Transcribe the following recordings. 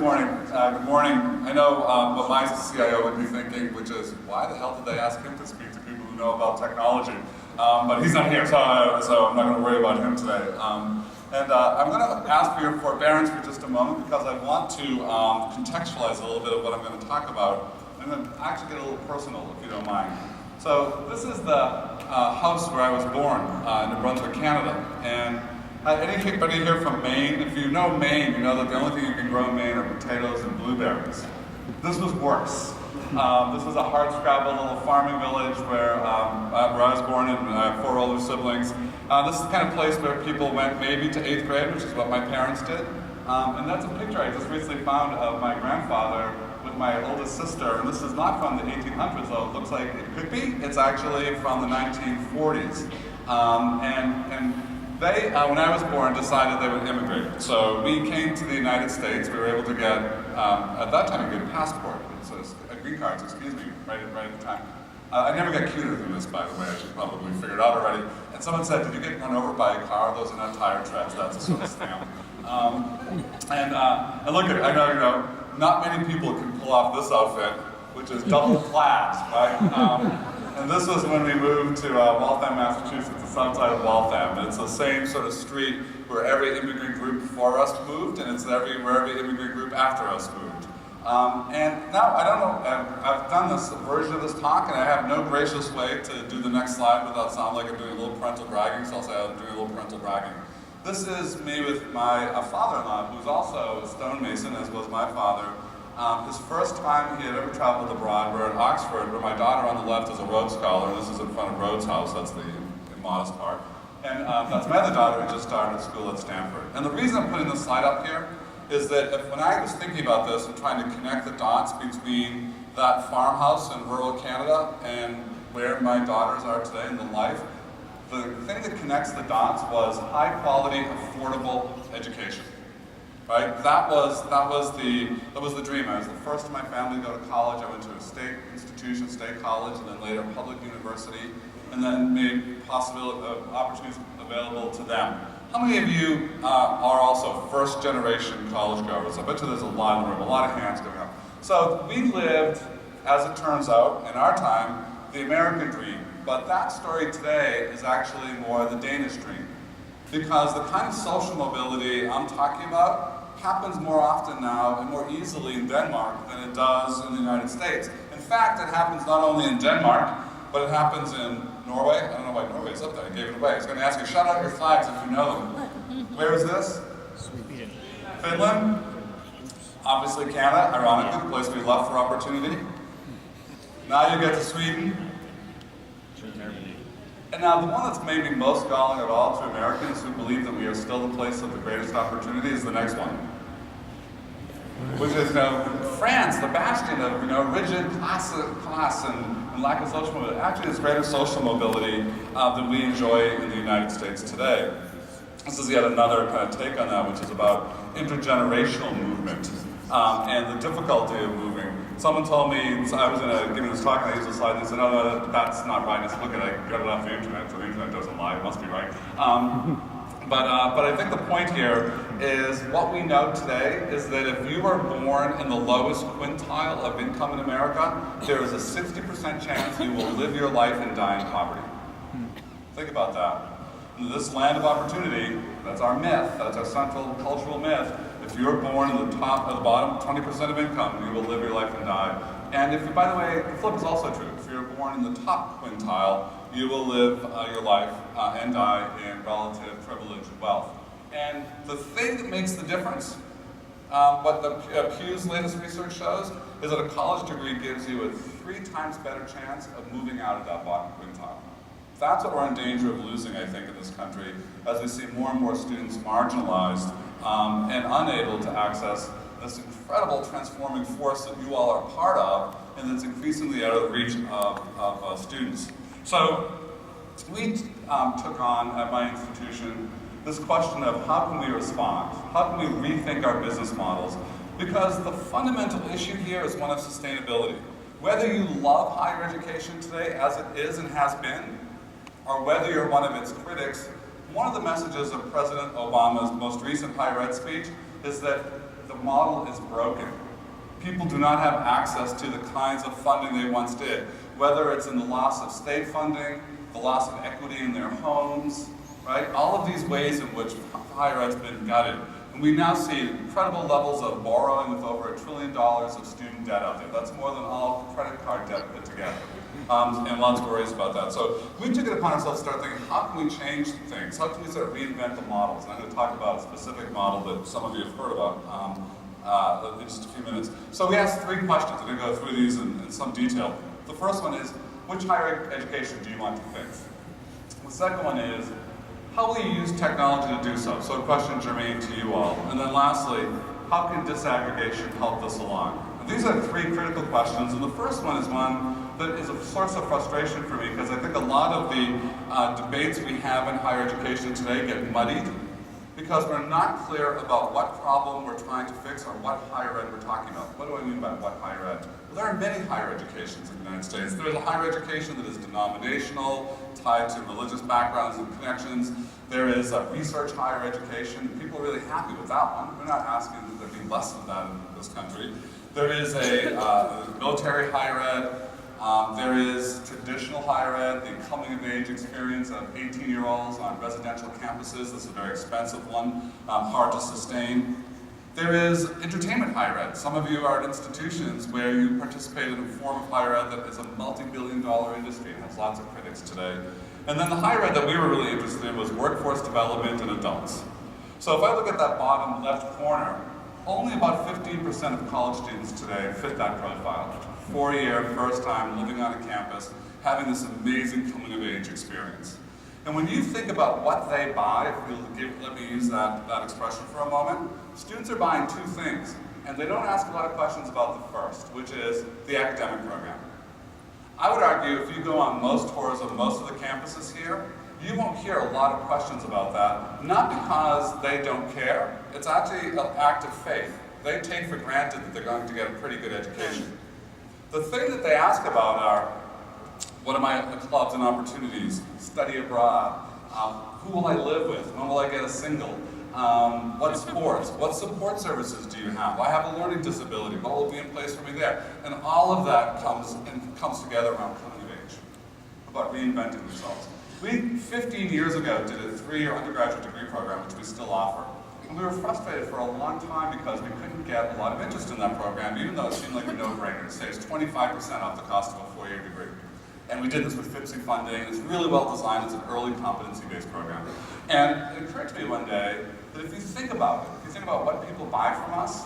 morning. Good morning. I know what my CIO would be thinking, which is, why the hell did they ask him to speak to people who know about technology? But he's not here, so I'm not going to worry about him today. I'm going to ask for your forbearance for just a moment because I want to contextualize a little bit of what I'm going to talk about and then actually get a little personal, if you don't mind. So this is the house where I was born in New Brunswick, Canada. And anybody here from Maine? If you know Maine, you know that the only thing you can grow in Maine are potatoes and blueberries. This was worse. This was a hard-scrabble little farming village where I was born and I have 4 older siblings. This is the kind of place where people went maybe to 8th grade, which is what my parents did. And that's a picture I just recently found of my grandfather with my oldest sister. And this is not from the 1800s, though it looks like it could be. It's actually from the 1940s. They, when I was born, decided they would immigrate. So we came to the United States. We were able to get, at that time, a good passport. So green cards, excuse me, right at the time. I never got cuter than this, by the way. I should probably figure it out already. And someone said, "Did you get run over by a car? Those are not tire treads." That's a sort of stamp. And look at it. I know, not many people can pull off this outfit, which is double class, right? And this was when we moved to Waltham, Massachusetts, the south side of Waltham. And it's the same sort of street where every immigrant group before us moved, and it's where every immigrant group after us moved. And now, I don't know, I've done this version of this talk, and I have no gracious way to do the next slide without sounding like I'm doing a little parental bragging, so I'll say I'm doing a little parental bragging. This is me with my father-in-law, who's also a stonemason, as was my father. His first time he had ever traveled abroad, we're in Oxford, where my daughter on the left is a Rhodes Scholar, and this is in front of Rhodes House, that's the modest part. And that's my other daughter who just started school at Stanford. And the reason I'm putting this slide up here is that when I was thinking about this and trying to connect the dots between that farmhouse in rural Canada and where my daughters are today in the life, the thing that connects the dots was high quality, affordable education. Right? That was the dream. I was the first in my family to go to college. I went to a state institution, state college, and then later a public university, and then made opportunities available to them. How many of you are also first-generation college goers? I bet you there's a lot in the room, a lot of hands going up. So we lived, as it turns out, in our time, the American dream. But that story today is actually more the Danish dream. Because the kind of social mobility I'm talking about happens more often now and more easily in Denmark than it does in the United States. In fact, it happens not only in Denmark, but it happens in Norway. I don't know why Norway's up there, I gave it away. I was going to ask you, shout out your flags if you know them. Where is this? Sweden. Finland? Obviously Canada, ironically, the place we left for opportunity. Now you get to Sweden. And now the one that's maybe most galling of all to Americans who believe that we are still the place of the greatest opportunity is the next one. Which is, France, the bastion of, rigid class and lack of social mobility. Actually, there's greater social mobility than we enjoy in the United States today. This is yet another kind of take on that, which is about intergenerational movement and the difficulty of moving. Someone told me, I was giving this talk and I used a slide and they said, no, that's not right. I said, look, I got it off the internet, so the internet doesn't lie, it must be right. But I think the point here is what we know today is that if you were born in the lowest quintile of income in America, there is a 60% chance you will live your life and die in poverty. Think about that. In this land of opportunity, that's our myth, that's our central cultural myth. If you're born in the top or the bottom 20% of income, you will live your life and die. And if, by the way, the flip is also true. If you're born in the top quintile, you will live your life and die in relative privilege and wealth. And the thing that makes the difference, what the Pew's latest research shows, is that a college degree gives you a 3 times better chance of moving out of that bottom quintile. That's what we're in danger of losing, I think, in this country, as we see more and more students marginalized and unable to access this incredible transforming force that you all are part of, and that's increasingly out of the reach of students. So we took on, at my institution, this question of how can we respond? How can we rethink our business models? Because the fundamental issue here is one of sustainability. Whether you love higher education today, as it is and has been, or whether you're one of its critics, one of the messages of President Obama's most recent higher ed speech is that the model is broken. People do not have access to the kinds of funding they once did, whether it's in the loss of state funding, the loss of equity in their homes, right? All of these ways in which higher ed's been gutted. And we now see incredible levels of borrowing with over $1 trillion of student debt out there. That's more than all credit card debt put together. And lots of worries about that. So we took it upon ourselves to start thinking, how can we change things? How can we sort of reinvent the models? And I'm going to talk about a specific model that some of you have heard about in just a few minutes. So we asked 3 questions. I'm going to go through these in some detail. The first one is, which higher education do you want to fix? The second one is, how will you use technology to do so? So a question germane to you all. And then lastly, how can disaggregation help this along? And these are 3 critical questions, and the first one is one that is a source of frustration for me, because I think a lot of the debates we have in higher education today get muddied because we're not clear about what problem we're trying to fix or what higher ed we're talking about. What do I mean by what higher ed? Well, there are many higher educations in the United States. There's a higher education that is denominational, tied to religious backgrounds and connections. There is a research higher education. People are really happy with that one. We're not asking that there be less of that in this country. There is a military higher ed. There is traditional higher ed, the coming of age experience of 18-year-olds on residential campuses. This is a very expensive one, hard to sustain. There is entertainment higher ed. Some of you are at institutions where you participate in a form of higher ed that is a multi-billion-dollar industry and has lots of critics today. And then the higher ed that we were really interested in was workforce development and adults. So if I look at that bottom left corner, only about 15% of college students today fit that profile. 4-year, first time living on a campus, having this amazing coming of age experience. And when you think about what they buy, if you'll let me use that expression for a moment, students are buying 2 things, and they don't ask a lot of questions about the first, which is the academic program. I would argue if you go on most tours of most of the campuses here, you won't hear a lot of questions about that, not because they don't care, it's actually an act of faith. They take for granted that they're going to get a pretty good education. The thing that they ask about are, what are my clubs and opportunities? Study abroad? Who will I live with? When will I get a single? What sports? What support services do you have? I have a learning disability. What will be in place for me there? And all of that comes together around coming of age, about reinventing themselves. We, 15 years ago, did a 3-year undergraduate degree program, which we still offer. And we were frustrated for a long time because we couldn't get a lot of interest in that program, even though it seemed like a no-brainer. It saves 25% off the cost of a 4-year degree. And we did this with FIPSI funding. It's really well designed. It's an early competency-based program. And it occurred to me one day that if you think about it, if you think about what people buy from us,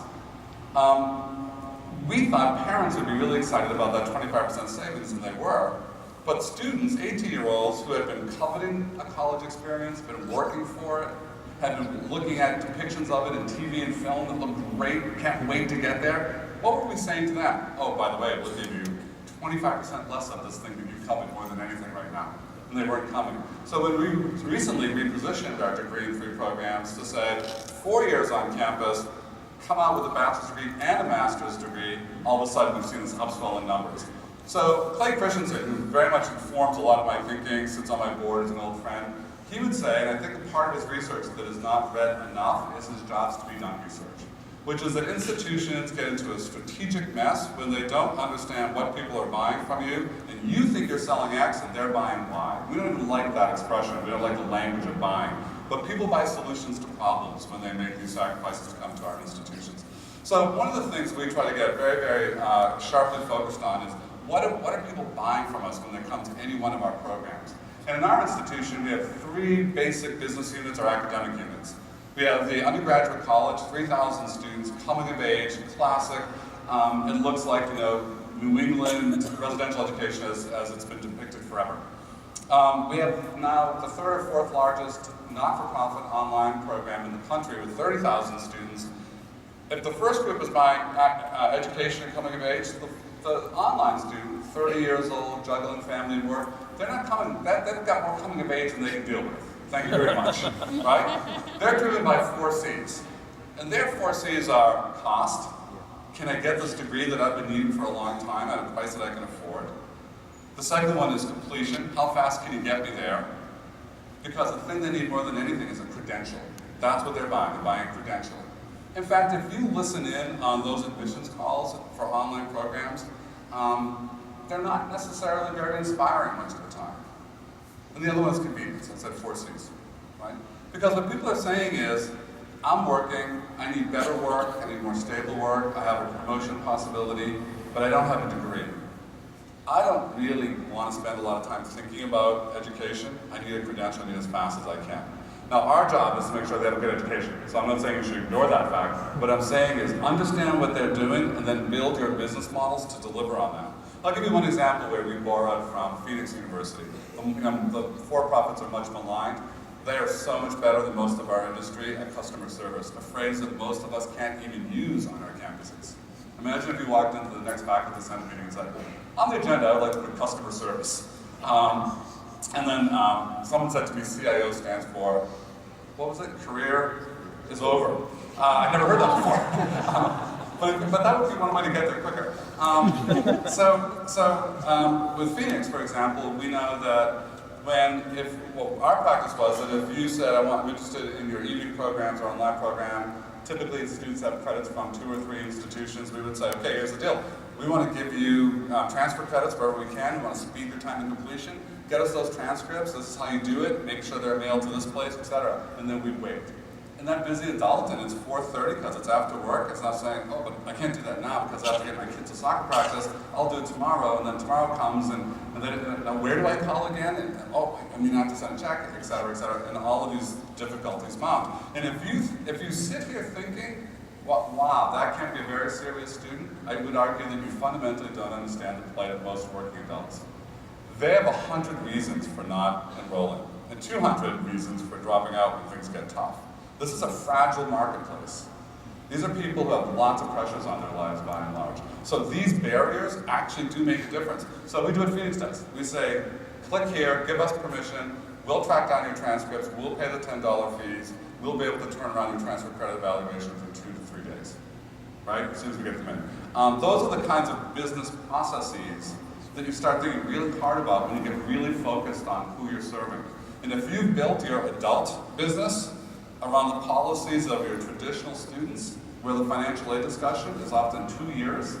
we thought parents would be really excited about that 25% savings, and they were. But students, 18-year-olds who had been coveting a college experience, been working for it, had been looking at depictions of it in TV and film that looked great, can't wait to get there, what were we saying to them? Oh, by the way, we'll give you 25% less of this thing that you covet more than anything right now. And they weren't coming. So when we recently repositioned our degree and 3 programs to say 4 years on campus, come out with a bachelor's degree and a master's degree, all of a sudden we've seen this upswell in numbers. So Clay Christensen, who very much informs a lot of my thinking, sits on my board as an old friend, he would say, and I think a part of his research that is not read enough is his jobs to be done research, which is that institutions get into a strategic mess when they don't understand what people are buying from you, and you think you're selling X and they're buying Y. We don't even like that expression. We don't like the language of buying. But people buy solutions to problems when they make these sacrifices to come to our institutions. So one of the things we try to get very, very sharply focused on is what are people buying from us when they come to any one of our programs? And in our institution, we have 3 basic business units or academic units. We have the undergraduate college, 3,000 students, coming of age, classic. It looks like, New England residential education as it's been depicted forever. We have now the 3rd or 4th largest not-for-profit online program in the country with 30,000 students. If the first group is buying education and coming of age, the online student, 30 years old, juggling family and work, they're not coming, they've got more coming of age than they can deal with. Thank you very much, right? They're driven by 4 C's. And their 4 C's are cost. Can I get this degree that I've been needing for a long time at a price that I can afford? The second one is completion. How fast can you get me there? Because the thing they need more than anything is a credential. That's what they're buying. They're buying a credential. In fact, if you listen in on those admissions calls for online programs, they're not necessarily very inspiring most of the time. And the other one is convenience. I said 4 C's, right? Because what people are saying is, I'm working, I need better work, I need more stable work, I have a promotion possibility, but I don't have a degree. I don't really want to spend a lot of time thinking about education. I need a credential, I need it as fast as I can. Now, our job is to make sure they have a good education. So I'm not saying you should ignore that fact. What I'm saying is understand what they're doing and then build your business models to deliver on that. I'll give you one example where we borrowed from Phoenix University. The for-profits are much maligned. They are so much better than most of our industry at customer service, a phrase that most of us can't even use on our campuses. Imagine if you walked into the next faculty senate meeting and said, on the agenda, I would like to put customer service. And then someone said to me, CIO stands for, what was it? Career is over. I've never heard that before. But that would be one way to get there quicker. With Phoenix, for example, we know that our practice was that if you said, I'm interested in your evening programs or online program, typically students have credits from 2 or 3 institutions. We would say, okay, here's the deal. We want to give you transfer credits wherever we can. We want to speed your time to completion. Get us those transcripts. This is how you do it. Make sure they're mailed to this place, etc. And then we'd wait. And that busy adult, and it's 4:30 because it's after work. It's not saying, oh, but I can't do that now because I have to get my kids to soccer practice. I'll do it tomorrow. And then tomorrow comes, and then now where do I call again? And I have to send a check, etc., etc. And all of these difficulties mount. And if you sit here thinking, well, wow, that can't be a very serious student, I would argue that you fundamentally don't understand the plight of most working adults. They have 100 reasons for not enrolling, and 200 reasons for dropping out when things get tough. This is a fragile marketplace. These are people who have lots of pressures on their lives by and large. So these barriers actually do make a difference. So we do what Phoenix does. We say, click here, give us permission, we'll track down your transcripts, we'll pay the $10 fees, we'll be able to turn around your transfer credit evaluations in 2 to 3 days, right? As soon as we get them in. Those are the kinds of business processes that you start thinking really hard about when you get really focused on who you're serving. And if you've built your adult business around the policies of your traditional students, where the financial aid discussion is often 2 years,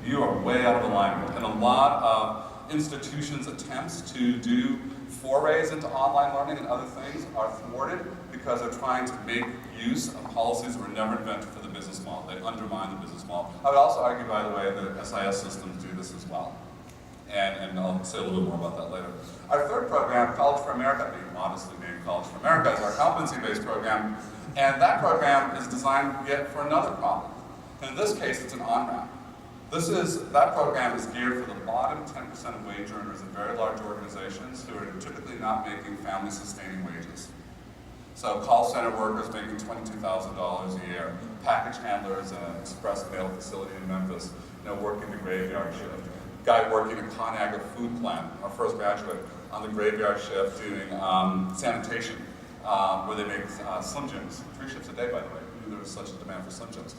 you are way out of alignment. And a lot of institutions' attempts to do forays into online learning and other things are thwarted because they're trying to make use of policies that were never invented for the business model. They undermine the business model. I would also argue, by the way, that SIS systems do this as well. And I'll say a little bit more about that later. Our third program, College for America, being modestly named College for America, is our competency-based program. And that program is designed yet for another problem. And in this case, it's an on-ramp. That program is geared for the bottom 10% of wage earners in very large organizations who are typically not making family-sustaining wages. So call center workers making $22,000 a year, package handlers in an express mail facility in Memphis, working the graveyard shift. Guy working at ConAgra food plant, our first graduate, on the graveyard shift doing sanitation, where they make Slim Jims, 3 shifts a day, by the way. We knew there was such a demand for Slim Jims.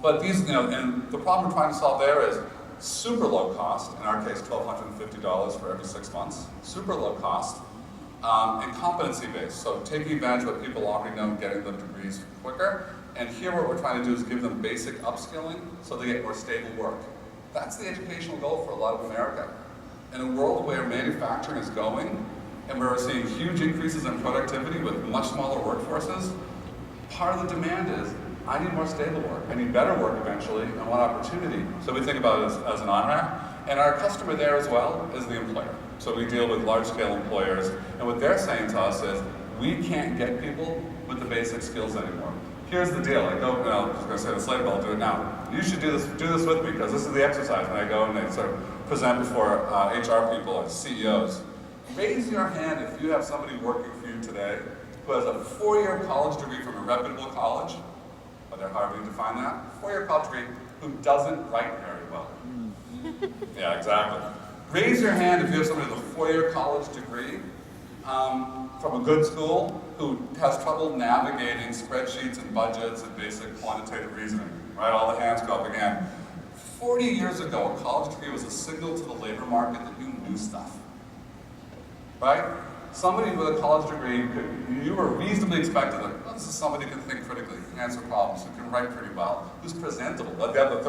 But these, and the problem we're trying to solve there is super low cost, in our case, $1,250 for every 6 months, super low cost, and competency-based, so taking advantage of what people already know and getting them degrees quicker. And here what we're trying to do is give them basic upskilling so they get more stable work. That's the educational goal for a lot of America. In a world where manufacturing is going, and where we're seeing huge increases in productivity with much smaller workforces, part of the demand is, I need more stable work. I need better work eventually, and I want opportunity. So we think about it as an on-ramp. And our customer there as well is the employer. So we deal with large-scale employers, and what they're saying to us is, we can't get people with the basic skills anymore. Here's the deal. I go, I was going to say this later, but I'll do it now. You should do this with me, because this is the exercise when I go and I sort of present before HR people and CEOs. Raise your hand if you have somebody working for you today who has a 4-year college degree from a reputable college, but they're however you define that, 4-year college degree, who doesn't write very well. Yeah, exactly. Raise your hand if you have somebody with a 4-year college degree from a good school who has trouble navigating spreadsheets and budgets and basic quantitative reasoning, right? All the hands go up again. 40 years ago, a college degree was a signal to the labor market that you knew stuff, right? Somebody with a college degree, you were reasonably expected that this is somebody who can think critically, who can answer problems, who can write pretty well, who's presentable. But the other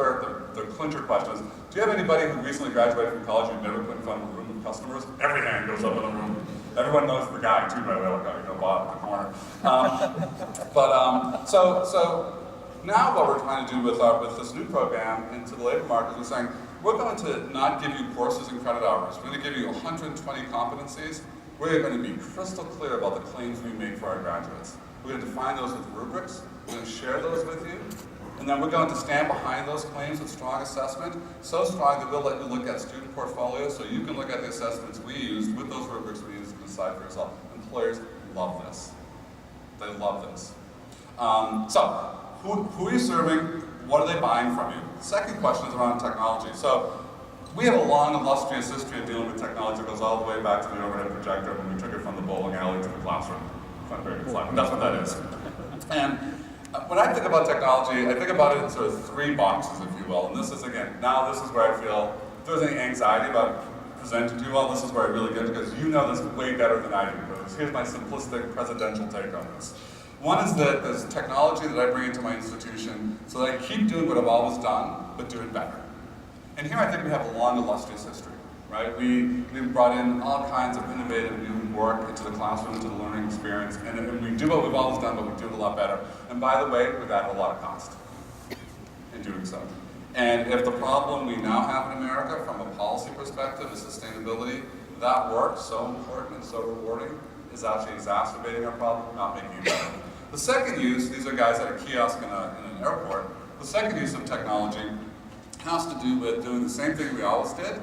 the clincher question is, do you have anybody who recently graduated from college who'd never put in front of a room with customers? Every hand goes up in the room. Everyone knows the guy too, by the way, the guy, Bob in the corner. So now what we're trying to do with this new program into the labor market is we're saying, we're going to not give you courses and credit hours. We're going to give you 120 competencies. We're going to be crystal clear about the claims we make for our graduates. We're going to define those with rubrics. We're going to share those with you. And then we're going to stand behind those claims with strong assessment, so strong that we'll let you look at student portfolios so you can look at the assessments we used with those rubrics we used to decide for yourself. Employers love this. They love this. So, who are you serving? What are they buying from you? The second question is around technology. So, we have a long, illustrious history of dealing with technology that goes all the way back to the overhead projector when we took it from the bowling alley to the classroom. It's not very good slide, but that's what that is. And when I think about technology, I think about it in sort of three boxes, if you will. And this is, again, now this is where I feel, if there's any anxiety about presenting to you all, this is where I really get it, because you know this way better than I do. But here's my simplistic presidential take on this. One is that there's technology that I bring into my institution so that I keep doing what I've always done, but do it better. And here I think we have a long, illustrious history, right? We've brought in all kinds of innovative new work into the classroom, into the learning experience, and we do what we've always done, but we do it a lot better. And by the way, we've added a lot of cost in doing so. And if the problem we now have in America from a policy perspective is sustainability, that work, so important and so rewarding, is actually exacerbating our problem, not making it better. The second use, these are guys at a kiosk in an airport, the second use of technology has to do with doing the same thing we always did,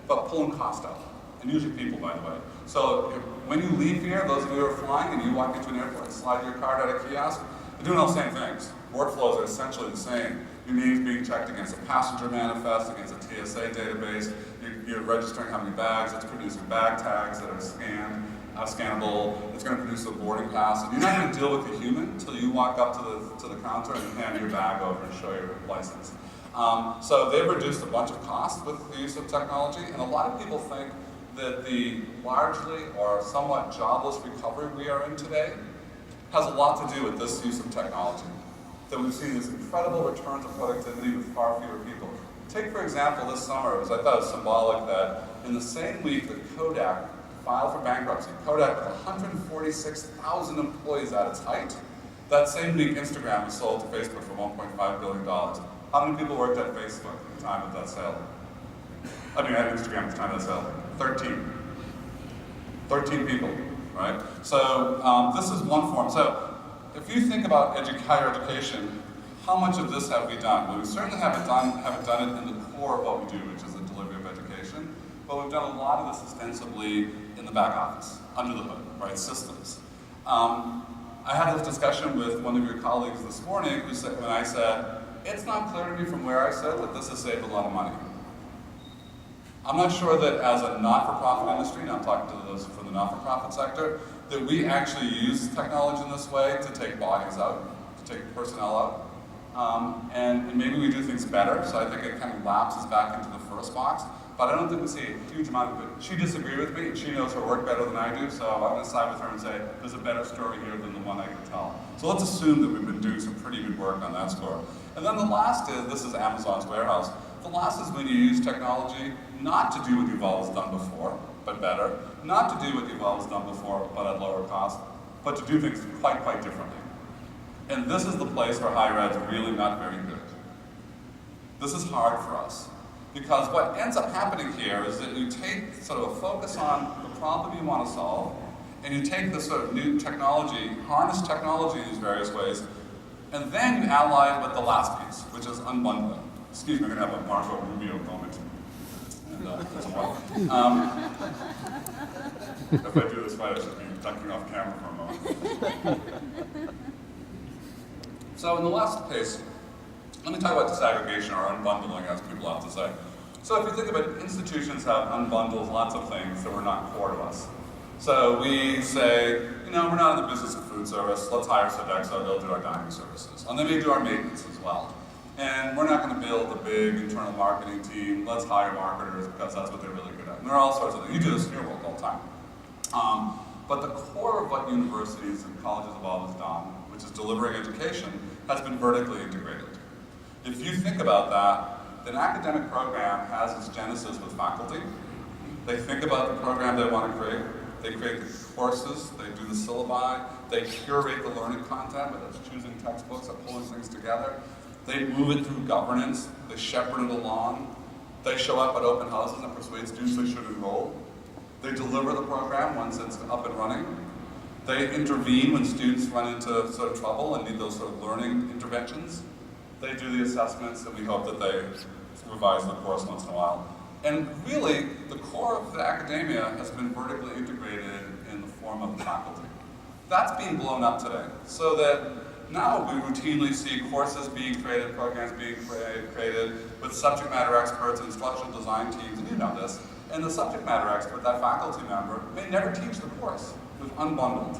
but pulling cost out. And usually people, by the way. So when you leave here, those of you who are flying and you walk into an airport and slide your card at a kiosk, you're doing all the same things. Workflows are essentially the same. Your name's being checked against a passenger manifest, against a TSA database. You're registering how many bags. It's producing bag tags that are scannable. It's going to produce a boarding pass. And you're not going to deal with the human until you walk up to the counter and hand your bag over and show your license. So they've reduced a bunch of costs with the use of technology, and a lot of people think that the largely or somewhat jobless recovery we are in today has a lot to do with this use of technology. That we've seen these incredible returns of productivity with far fewer people. Take, for example, this summer, I thought it was symbolic that in the same week that Kodak filed for bankruptcy, Kodak with 146,000 employees at its height, that same week Instagram was sold to Facebook for $1.5 billion. How many people worked at Facebook at the time of that sale? I mean, at Instagram at the time of that sale. 13. 13 people, right? So this is one form. So if you think about higher education, how much of this have we done? Well, we certainly haven't done it in the core of what we do, which is the delivery of education, but we've done a lot of this ostensibly in the back office, under the hood, right? Systems. I had this discussion with one of your colleagues this morning when I said, it's not clear to me from where I sit that this has saved a lot of money. I'm not sure that as a not-for-profit industry, and I'm talking to those from the not-for-profit sector, that we actually use technology in this way to take bodies out, to take personnel out. And maybe we do things better, so I think it kind of lapses back into the first box. But I don't think we see a huge amount of it. She disagreed with me, and she knows her work better than I do, so I'm going to side with her and say, there's a better story here than the one I can tell. So let's assume that we've been doing some pretty good work on that score. And then the last is, this is Amazon's warehouse. The last is when you use technology not to do what you've always done before, but better, not to do what you've always done before, but at lower cost, but to do things quite, quite differently. And this is the place where higher ed's really not very good. This is hard for us. Because what ends up happening here is that you take sort of a focus on the problem you want to solve, and you take this sort of new technology, harness technology in these various ways, and then you ally it with the last piece, which is unbundling. Excuse me, I'm going to have a Marco Rubio moment. And, as well. If I do this right, I should be ducking off camera for a moment. So in the last case, let me talk about disaggregation or unbundling, as people have to say. So if you think about it, institutions have unbundled lots of things that were not core to us. So we say, you know, we're not in the business of food service, let's hire Sodexo, they'll do our dining services. And they may do our maintenance as well. And we're not going to build a big internal marketing team, let's hire marketers because that's what they're really good at. And there are all sorts of things. You do this in your world all the time. But the core of what universities and colleges have always done, which is delivering education, has been vertically integrated. If you think about that, an academic program has its genesis with faculty. They think about the program they want to create. They create the courses, they do the syllabi, they curate the learning content, whether it's choosing textbooks or pulling things together. They move it through governance, they shepherd it along. They show up at open houses and persuade students they should enroll. They deliver the program once it's up and running. They intervene when students run into sort of trouble and need those sort of learning interventions. They do the assessments, and we hope that they revise the course once in a while. And really, the core of the academia has been vertically integrated in the form of faculty. That's being blown up today, so that now we routinely see courses being created, programs being created with subject matter experts, instructional design teams, and you know this. And the subject matter expert, that faculty member, may never teach the course. We've unbundled.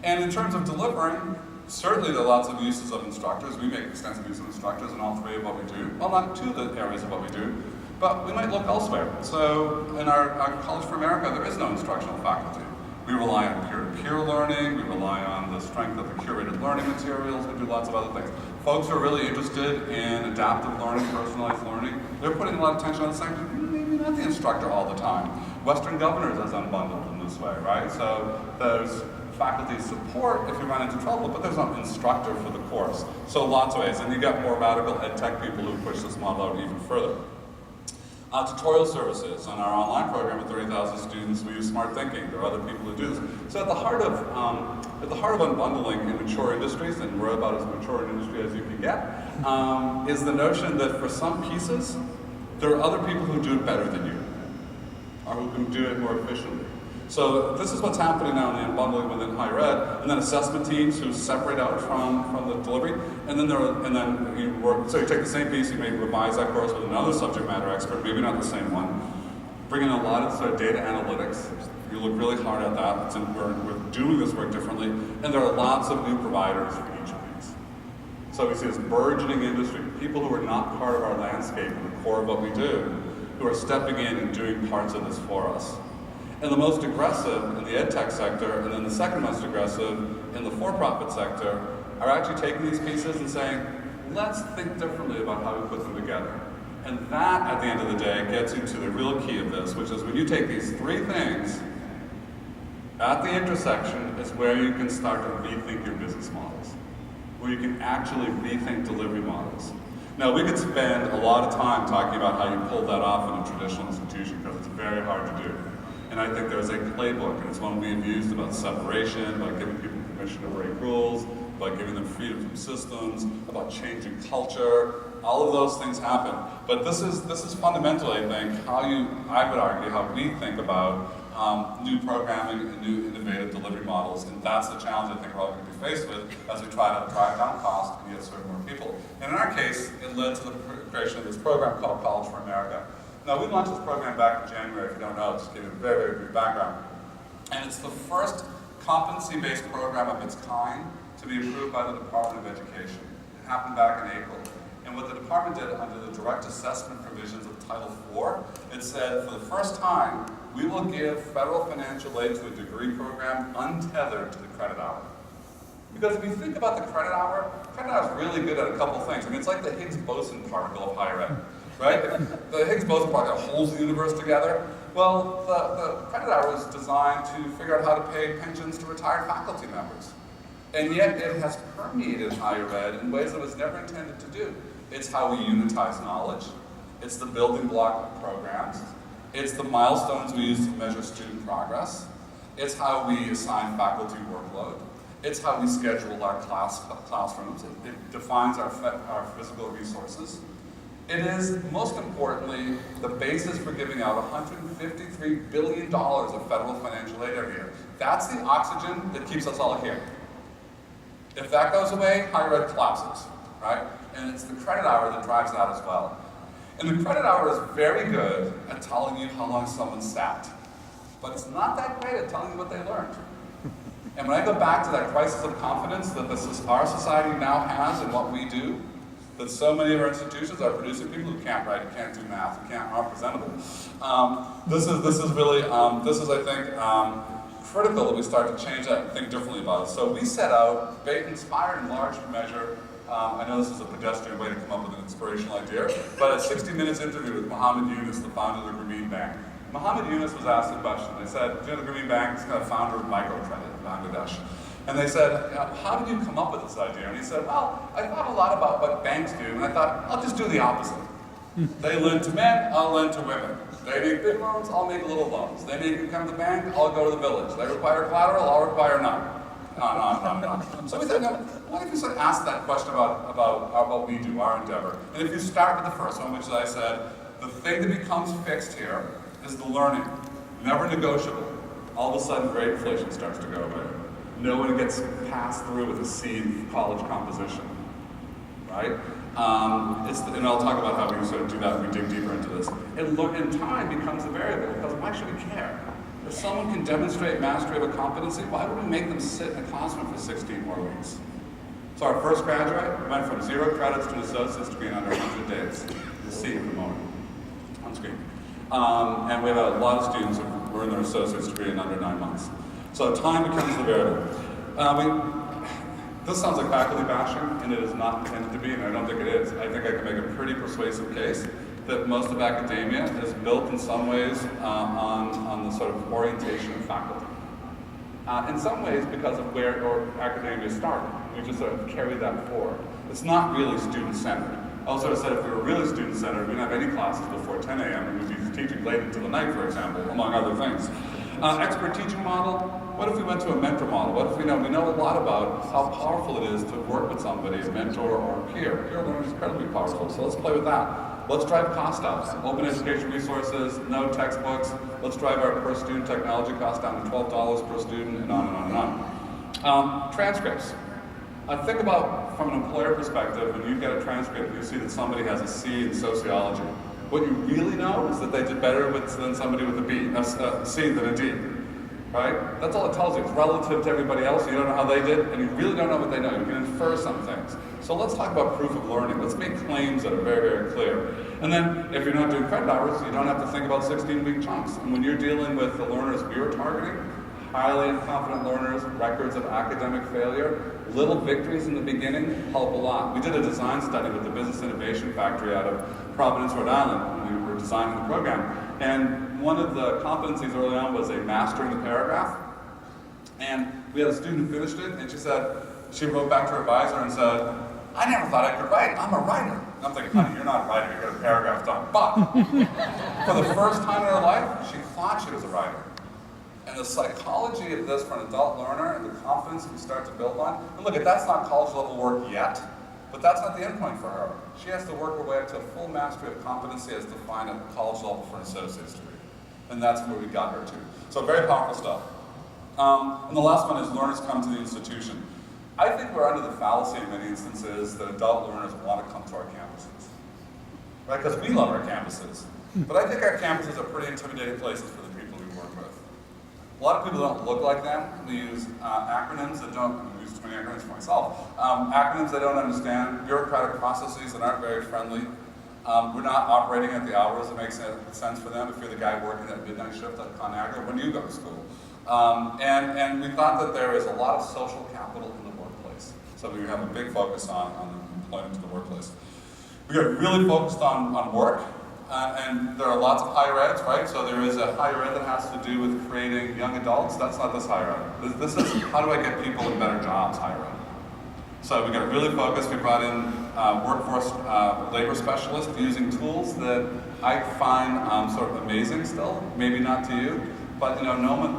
And in terms of delivering, certainly there are lots of uses of instructors. We make extensive use of instructors in all three of what we do. Well, not two of the areas of what we do, but we might look elsewhere. So in our College for America, there is no instructional faculty. We rely on peer-to-peer learning, we rely on the strength of the curated learning materials, we do lots of other things. Folks who are really interested in adaptive learning, personalized learning, they're putting a lot of attention on the same, maybe not the instructor all the time. Western Governors is unbundled in this way, right? So there's faculty support if you run into trouble, but there's no instructor for the course. So lots of ways, and you get more radical ed tech people who push this model out even further. Tutorial services. On our online program with 30,000 students, we use smart thinking. There are other people who do this. So at the heart of unbundling in mature industries, and we're about as mature an industry as you can get, is the notion that for some pieces, there are other people who do it better than you, or who can do it more efficiently. So this is what's happening now in the unbundling within higher ed, and then assessment teams who separate out from the delivery, and then you work. So you take the same piece, you may revise that course with another subject matter expert, maybe not the same one. Bring in a lot of sort of data analytics. You look really hard at that. We're doing this work differently, and there are lots of new providers for each of these. So we see this burgeoning industry, people who are not part of our landscape, in the core of what we do, who are stepping in and doing parts of this for us. And the most aggressive in the ed tech sector, and then the second most aggressive in the for-profit sector, are actually taking these pieces and saying, let's think differently about how we put them together. And that, at the end of the day, gets you to the real key of this, which is when you take these three things, at the intersection is where you can start to rethink your business models, where you can actually rethink delivery models. Now, we could spend a lot of time talking about how you pull that off in a traditional institution, because it's very hard to do. And I think there's a playbook, and it's one we've used about separation, about giving people permission to break rules, about giving them freedom from systems, about changing culture. All of those things happen. But this is fundamentally, I think, I would argue, how we think about new programming and new innovative delivery models. And that's the challenge I think we're all going to be faced with as we try to drive down cost and yet serve more people. And in our case, it led to the creation of this program called College for America. Now, we launched this program back in January. If you don't know, just to give you a very, very brief background. And it's the first competency-based program of its kind to be approved by the Department of Education. It happened back in April. And what the department did under the direct assessment provisions of Title IV, it said, for the first time, we will give federal financial aid to a degree program untethered to the credit hour. Because if you think about the credit hour is really good at a couple things. I mean, it's like the Higgs boson particle of higher ed. Right? The Higgs boson particle holds the universe together. Well, the credit hour is designed to figure out how to pay pensions to retired faculty members. And yet it has permeated higher ed in ways it was never intended to do. It's how we unitize knowledge. It's the building block of programs. It's the milestones we use to measure student progress. It's how we assign faculty workload. It's how we schedule our classrooms. It defines our physical resources. It is, most importantly, the basis for giving out $153 billion of federal financial aid every year. That's the oxygen that keeps us all here. If that goes away, higher ed collapses, right? And it's the credit hour that drives that as well. And the credit hour is very good at telling you how long someone sat, but it's not that great at telling you what they learned. And when I go back to that crisis of confidence that our society now has in what we do, that so many of our institutions are producing people who can't write, who can't do math, who aren't presentable. This is I think, critical that we start to change that and think differently about it. So we set out, inspired in large measure, I know this is a pedestrian way to come up with an inspirational idea, but a 60 Minutes interview with Mohammed Yunus, the founder of the Grameen Bank. Mohammed Yunus was asked a question. They said, you know, the Grameen Bank is kind of founder of microcredit in Bangladesh. And they said, how did you come up with this idea? And he said, well, I thought a lot about what banks do, and I thought, I'll just do the opposite. They lend to men, I'll lend to women. They make big loans, I'll make little loans. They make them come to the bank, I'll go to the village. They require collateral, I'll require none. On. So we thought, what if you sort of ask that question about what we do, our endeavor? And if you start with the first one, which is I said, the thing that becomes fixed here is the learning. Never negotiable. All of a sudden, grade inflation starts to go away. No one gets passed through with a C in college composition, right? And I'll talk about how we sort of do that when we dig deeper into this. And time becomes a variable, because why should we care? If someone can demonstrate mastery of a competency, why would we make them sit in a classroom for 16 more weeks? So our first graduate went from 0 credits to an associate's degree in under 100 days. You'll see in a moment on screen. And we have a lot of students who earn their associate's degree in under 9 months. So time becomes the variable. This sounds like faculty bashing, and it is not intended to be, and I don't think it is. I think I can make a pretty persuasive case that most of academia is built in some ways on the sort of orientation of faculty. In some ways because of where academia started. We just sort of carry that forward. It's not really student-centered. I also sort of said if we were really student-centered, we wouldn't have any classes before 10 a.m. and we'd be teaching late into the night, for example, among other things. Expert teaching model, what if we went to a mentor model? What if we know a lot about how powerful it is to work with somebody, a mentor or a peer. Peer learning is incredibly powerful, so let's play with that. Let's drive cost out. Open education resources, no textbooks. Let's drive our per student technology cost down to $12 per student, and on and on and on. Transcripts. Think about, from an employer perspective, when you get a transcript and you see that somebody has a C in sociology. What you really know is that they did better than somebody with a C than a D. Right? That's all it tells you. It's relative to everybody else. You don't know how they did, and you really don't know what they know. You can infer some things. So let's talk about proof of learning. Let's make claims that are very, very clear. And then, if you're not doing credit hours, you don't have to think about 16-week chunks. And when you're dealing with the learners we were targeting, highly incompetent learners, records of academic failure, little victories in the beginning help a lot. We did a design study with the Business Innovation Factory out of Providence, Rhode Island, when we were designing the program. And one of the competencies early on was a mastering the paragraph. And we had a student who finished it, and she wrote back to her advisor and said, I never thought I could write. I'm a writer. And I'm thinking, honey, you're not a writer, you got a paragraph done. But for the first time in her life, she thought she was a writer. And the psychology of this for an adult learner and the confidence we start to build on, and look, that's not college level work yet, but that's not the end point for her. She has to work her way up to a full mastery of competency as defined at college level for an associate's degree. And that's where we got her to. So very powerful stuff. And the last one is learners come to the institution. I think we're under the fallacy in many instances that adult learners want to come to our campuses. Right? Because we love our campuses. But I think our campuses are pretty intimidating places for the people we work with. A lot of people don't look like them. We use acronyms that don't, I use too many acronyms for myself, acronyms they don't understand, bureaucratic processes that aren't very friendly. We're not operating at the hours that make sense for them. If you're the guy working that midnight shift at ConAgra, when do you go to school? And we thought that there is a lot of social capital in the workplace. So we have a big focus on employment to the workplace. We are really focused on work. And there are lots of higher eds, right? So there is a higher ed that has to do with creating young adults. That's not this higher ed. This is how do I get people in better jobs, higher ed. So we got really focused. We brought in workforce labor specialists using tools that I find sort of amazing still. Maybe not to you, but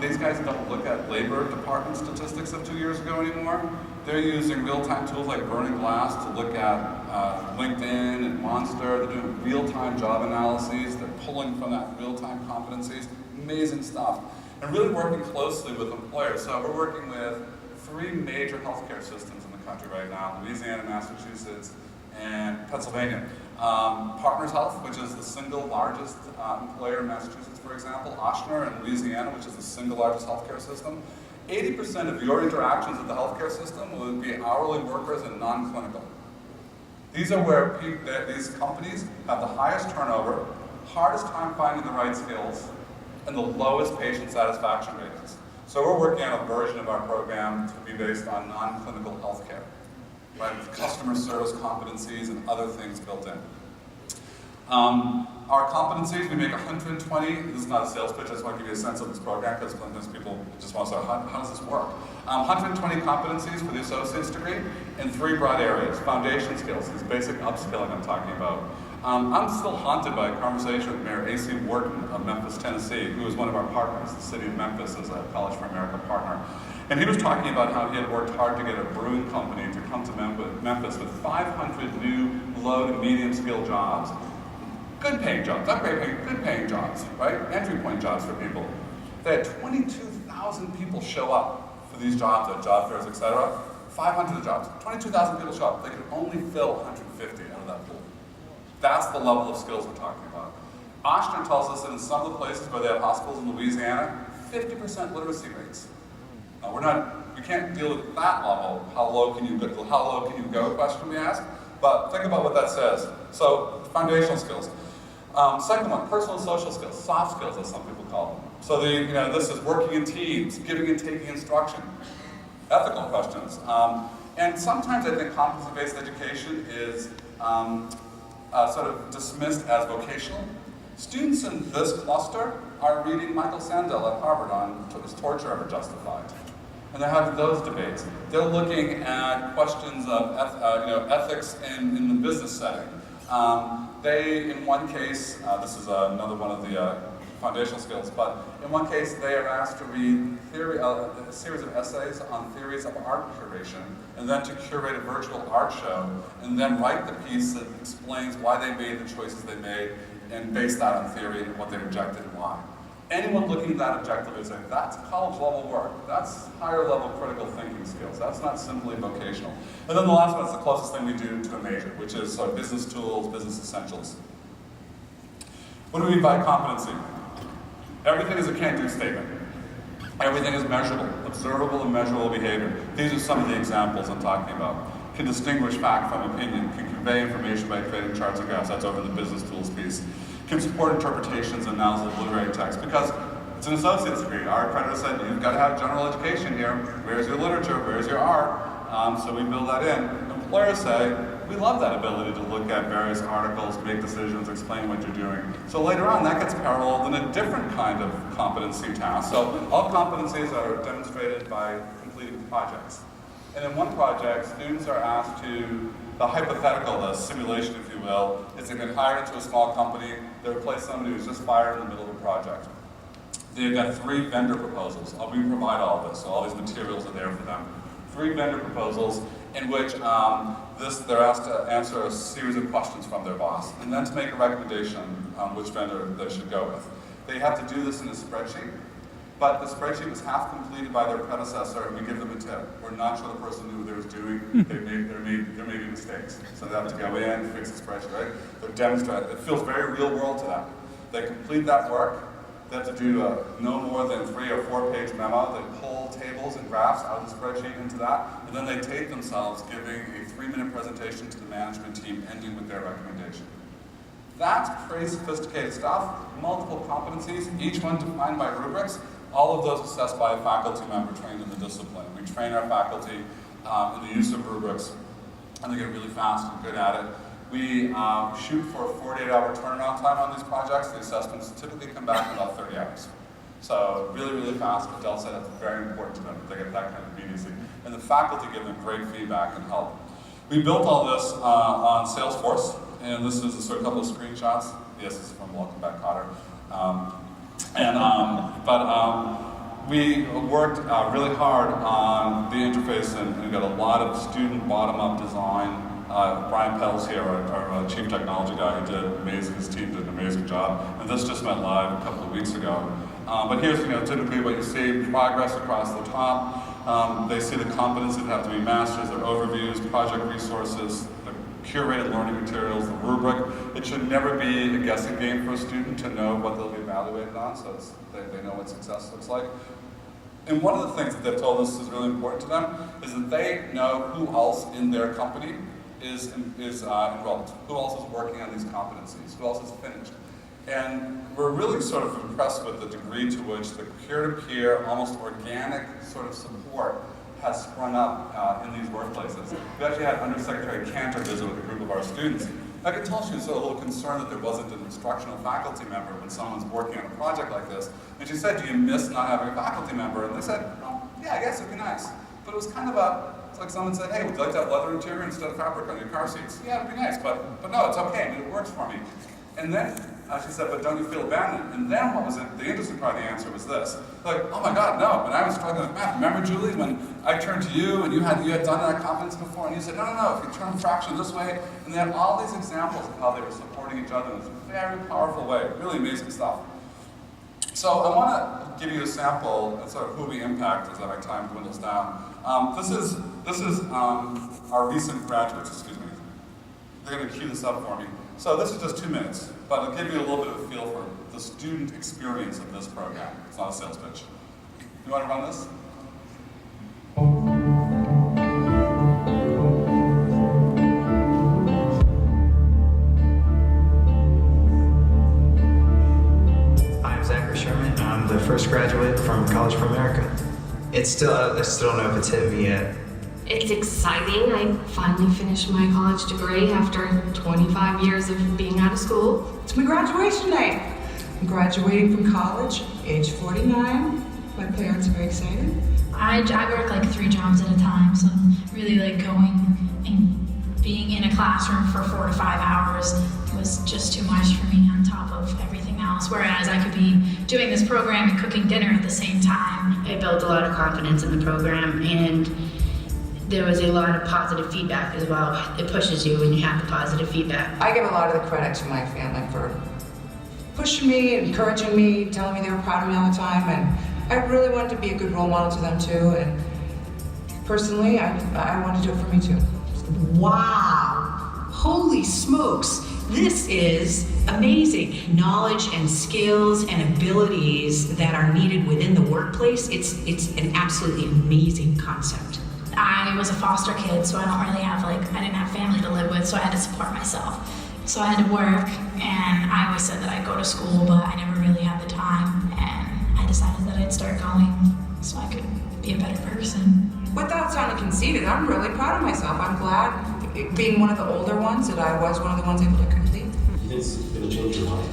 these guys don't look at labor department statistics of 2 years ago anymore. They're using real-time tools like Burning Glass to look at LinkedIn and Monster. They're doing real-time job analyses. They're pulling from that real-time competencies. Amazing stuff. And really working closely with employers. So we're working with 3 major healthcare systems in the country right now: Louisiana, Massachusetts, and Pennsylvania. Partners Health, which is the single largest employer in Massachusetts, for example. Ochsner in Louisiana, which is the single largest healthcare system. 80% of your interactions with the healthcare system will be hourly workers and non-clinical. These are where these companies have the highest turnover, hardest time finding the right skills, and the lowest patient satisfaction ratings. So we're working on a version of our program to be based on non-clinical healthcare, right, with customer service competencies and other things built in. Our competencies, we make 120, this is not a sales pitch, I just want to give you a sense of this program because sometimes people just want to say, how does this work? 120 competencies for the associate's degree in 3 broad areas. Foundation skills, this basic upskilling I'm talking about. I'm still haunted by a conversation with Mayor A.C. Wharton of Memphis, Tennessee, who is one of our partners. The city of Memphis is a College for America partner. And he was talking about how he had worked hard to get a brewing company to come to Memphis with 500 new low to medium skill jobs. Good paying jobs, not great paying, good paying jobs, right? Entry point jobs for people. They had 22,000 people show up for these jobs at job fairs, etc. 500 jobs, 22,000 people show up. They could only fill 150 out of that pool. That's the level of skills we're talking about. Oshner tells us that in some of the places where they have hospitals in Louisiana, 50% literacy rates. Now we can't deal with that level. How low can you go question we ask? But think about what that says. So foundational skills. Second one, personal and social skills, soft skills as some people call them. So this is working in teams, giving and taking instruction, ethical questions. And sometimes I think competency-based education is sort of dismissed as vocational. Students in this cluster are reading Michael Sandel at Harvard on is torture ever justified? And they're having those debates. They're looking at questions of ethics in the business setting. They, in one case, this is another one of the foundational skills, but in one case they are asked to read a series of essays on theories of art curation, and then to curate a virtual art show, and then write the piece that explains why they made the choices they made, and base that on theory and what they rejected and why. Anyone looking at that objectively is saying, that's college level work. That's higher level critical thinking skills. That's not simply vocational. And then the last one is the closest thing we do to a major, which is sort of business tools, business essentials. What do we mean by competency? Everything is a can-do statement. Everything is measurable, observable and measurable behavior. These are some of the examples I'm talking about. Can distinguish fact from opinion, can convey information by creating charts and graphs. That's over the business tools piece. Can support interpretations and analysis of literary text, because it's an associate's degree. Our accreditor said, you've got to have general education here. Where's your literature? Where's your art? So we build that in. Employers say, we love that ability to look at various articles, make decisions, explain what you're doing. So later on, that gets paralleled in a different kind of competency task. So all competencies are demonstrated by completing projects. And in one project, students are asked to, the hypothetical, the simulation, if you will, is they've been hired into a small company, they replace somebody who's just fired in the middle of a project. They've got 3 vendor proposals. We provide all of this, so all these materials are there for them. 3 vendor proposals in which they're asked to answer a series of questions from their boss, and then to make a recommendation on which vendor they should go with. They have to do this in a spreadsheet, but the spreadsheet was half completed by their predecessor, and we give them a tip. We're not sure the person knew what they was doing. There may be mistakes. So they have to go in, fix the spreadsheet, right? They're demonstrating. It feels very real world to them. They complete that work. They have to do no more than 3 or 4 page memo. They pull tables and graphs out of the spreadsheet into that, and then they tape themselves giving a 3-minute presentation to the management team, ending with their recommendation. That's pretty sophisticated stuff. Multiple competencies, each one defined by rubrics. All of those assessed by a faculty member trained in the discipline. We train our faculty in the use of rubrics, and they get really fast and good at it. We shoot for a 48-hour turnaround time on these projects. The assessments typically come back in about 30 hours. So really, really fast, but Del said that's very important to them. They get that kind of immediacy. And the faculty give them great feedback and help. We built all this on Salesforce, and this is a couple of screenshots. Yes, this is from Welcome Back, Cotter. We worked really hard on the interface, and we got a lot of student bottom-up design. Brian Pell's here, our chief technology guy, who did amazing. His team did an amazing job, and this just went live a couple of weeks ago. But here's typically what you see: progress across the top. They see the competencies that have to be mastered, their overviews, project resources, the curated learning materials, the rubric. It should never be a guessing game for a student to know what they'll be evaluated on, so they know what success looks like. And one of the things that they've told us is really important to them is that they know who else in their company is enrolled, who else is working on these competencies, who else is finished. And we're really sort of impressed with the degree to which the peer-to-peer, almost organic sort of support has sprung up in these workplaces. We actually had Undersecretary Cantor visit with a group of our students. I could tell she was a little concerned that there wasn't an instructional faculty member when someone's working on a project like this. And she said, do you miss not having a faculty member? And they said, oh, yeah, I guess it'd be nice. But it was kind of it's like someone said, hey, would you like to have leather interior instead of fabric on your car seats? Yeah, it'd be nice, but no, it's okay, I mean, it works for me. And then she said, but don't you feel abandoned? And then what was the interesting part of the answer was this. Like, oh my God, no, when I was struggling with math, remember Julie, when I turned to you and you had done that confidence before, and you said, no, if you turn fraction this way, and they had all these examples of how they were supporting each other in this very powerful way, really amazing stuff. So I want to give you a sample of sort of who we impact as our time dwindles down. This is our recent graduates, excuse me. They're going to cue this up for me. So this is just 2 minutes, but it'll give you a little bit of a feel for the student experience of this program. It's not a sales pitch. You want to run this? I'm the first graduate from College for America. I still don't know if it's hit me yet. It's exciting. I finally finished my college degree after 25 years of being out of school. It's my graduation night. I'm graduating from college, age 49. My parents are very excited. I work like 3 jobs at a time, so I'm really like going and being in a classroom for 4 to 5 hours was just too much for me on top of everything else. Whereas I could be doing this program and cooking dinner at the same time. I built a lot of confidence in the program, and there was a lot of positive feedback as well. It pushes you when you have the positive feedback. I give a lot of the credit to my family for pushing me, encouraging me, telling me they were proud of me all the time, and I really wanted to be a good role model to them too, and personally, I wanted to do it for me too. Wow, holy smokes. This is amazing. Knowledge and skills and abilities that are needed within the workplace. It's an absolutely amazing concept. I was a foster kid, so I don't really have I didn't have family to live with, so I had to support myself. So I had to work, and I always said that I'd go to school, but I never really had the time, and I decided that I'd start going so I could be a better person. Without sounding conceited, I'm really proud of myself. I'm glad, being one of the older ones, that I was one of the ones able to complete. You think it's going to change your life?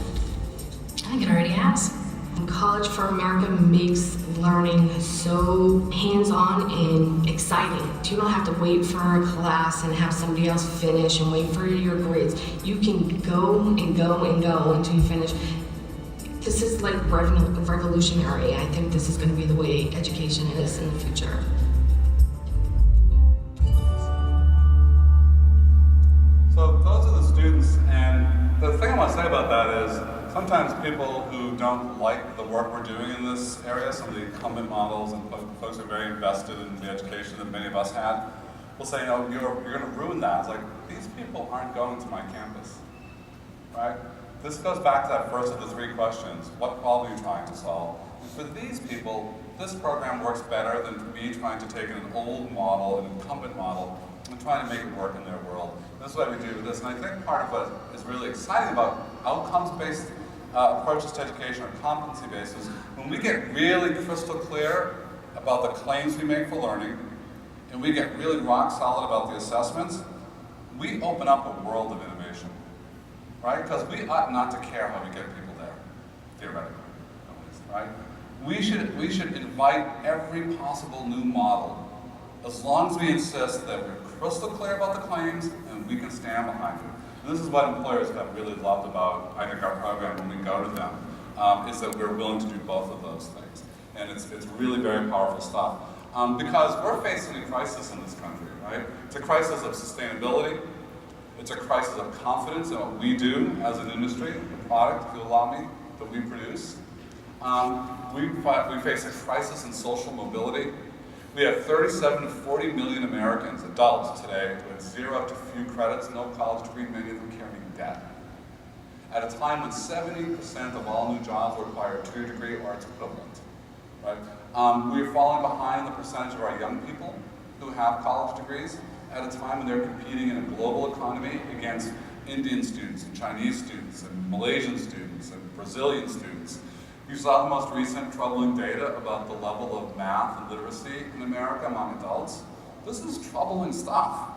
I think it already has. College for America makes learning so hands-on and exciting. You don't have to wait for a class and have somebody else finish and wait for your grades. You can go and go and go until you finish. This is like revolutionary. I think this is going to be the way education is in the future. So those are the students, and the thing I want to say about that is sometimes people who don't like the work we're doing in this area, some of the incumbent models and folks who are very invested in the education that many of us had, will say, no, you're going to ruin that. It's like, these people aren't going to my campus, right? This goes back to that first of the 3 questions. What problem are you trying to solve? And for these people, this program works better than me trying to take an old model, an incumbent model, and trying to make it work in their world. And this is what we do with this. And I think part of what is really exciting about outcomes-based approaches to education or competency-based is when we get really crystal clear about the claims we make for learning, and we get really rock solid about the assessments, we open up a world of innovation, right? Because we ought not to care how we get people there, theoretically, right? We should invite every possible new model, as long as we insist that we're crystal clear about the claims and we can stand behind it. And this is what employers have really loved about, I think, our program when we go to them, is that we're willing to do both of those things. And it's really very powerful stuff. Because we're facing a crisis in this country, right? It's a crisis of sustainability. It's a crisis of confidence in what we do as an industry, the product, if you allow me, that we produce. We face a crisis in social mobility. We have 37 to 40 million Americans, adults today, with 0 to few credits, no college degree, many of them carrying debt. At a time when 70% of all new jobs require a 2-year degree or its equivalent, right? We are falling behind the percentage of our young people who have college degrees at a time when they're competing in a global economy against Indian students, and Chinese students, and Malaysian students, and Brazilian students. You saw the most recent troubling data about the level of math and literacy in America among adults. This is troubling stuff.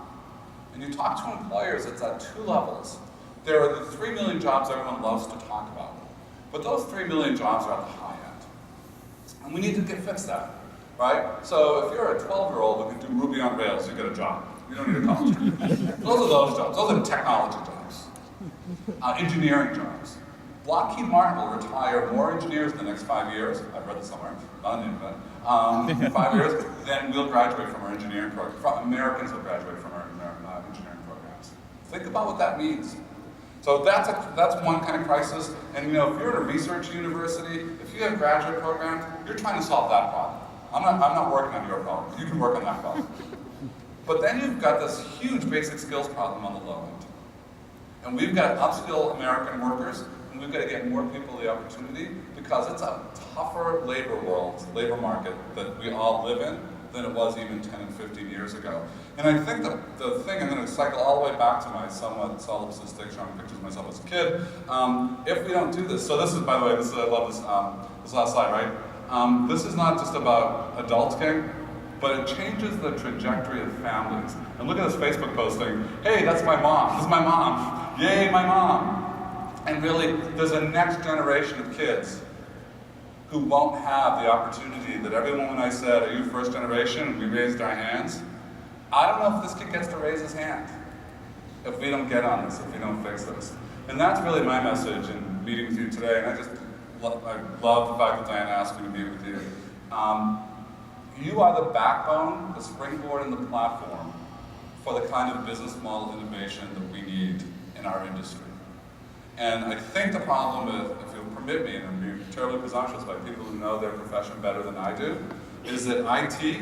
And you talk to employers, it's at two levels. There are the 3 million jobs everyone loves to talk about. But those 3 million jobs are at the high end. And we need to fix that, right? So if you're a 12-year-old who can do Ruby on Rails, you get a job. You don't need a college degree. Those are those jobs. Those are technology jobs. Engineering jobs. Lockheed Martin will retire more engineers in the next 5 years. I've read this somewhere, not on the internet. 5 years, then we'll graduate from our engineering program. Americans will graduate from our engineering programs. Think about what that means. So that's one kind of crisis. And you know, if you're at a research university, if you have graduate programs, you're trying to solve that problem. I'm not working on your problem. You can work on that problem. But then you've got this huge basic skills problem on the low end. And we've got to upskill American workers, and we've got to get more people the opportunity, because it's a tougher labor market that we all live in than it was even 10 and 15 years ago. And I think the thing, I'm going to cycle all the way back to my somewhat solipsistic, showing pictures of myself as a kid. If we don't do this, so this is, by the way, I love this last slide, right? This is not just about adulting, but it changes the trajectory of families. And look at this Facebook posting, hey, that's my mom, this is my mom, yay, my mom. And really, there's a next generation of kids who won't have the opportunity that everyone, when I said, are you first generation, and we raised our hands, I don't know if this kid gets to raise his hand if we don't get on this, if we don't fix this. And that's really my message in meeting with you today, and I love the fact that Diana asked me to meet with you. You are the backbone, the springboard, and the platform for the kind of business model innovation that we need in our industry. And I think the problem is, if you'll permit me, and I'm being terribly presumptuous by people who know their profession better than I do, is that IT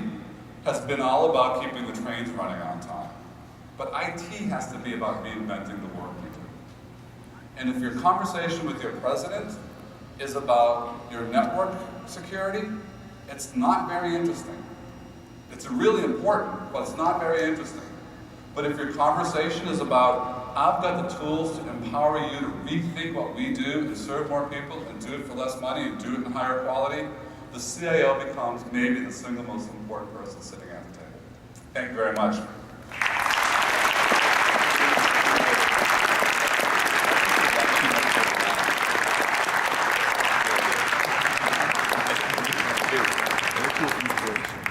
has been all about keeping the trains running on time. But IT has to be about reinventing the work we do. And if your conversation with your president is about your network security, it's not very interesting. It's really important, but it's not very interesting. But if your conversation is about, I've got the tools to empower you to rethink what we do and serve more people and do it for less money and do it in higher quality, the CIO becomes maybe the single most important person sitting at the table. Thank you very much.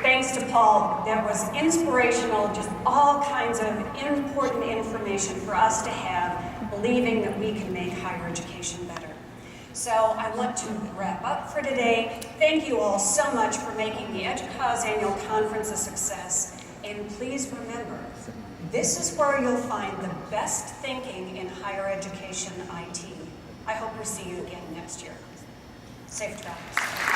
Thanks to Paul. That was inspirational, just all kinds of important information for us to have, believing that we can make higher education better. So I want to wrap up for today. Thank you all so much for making the Educause Annual Conference a success. And please remember, this is where you'll find the best thinking in higher education IT. I hope we see you again next year. Safe travels.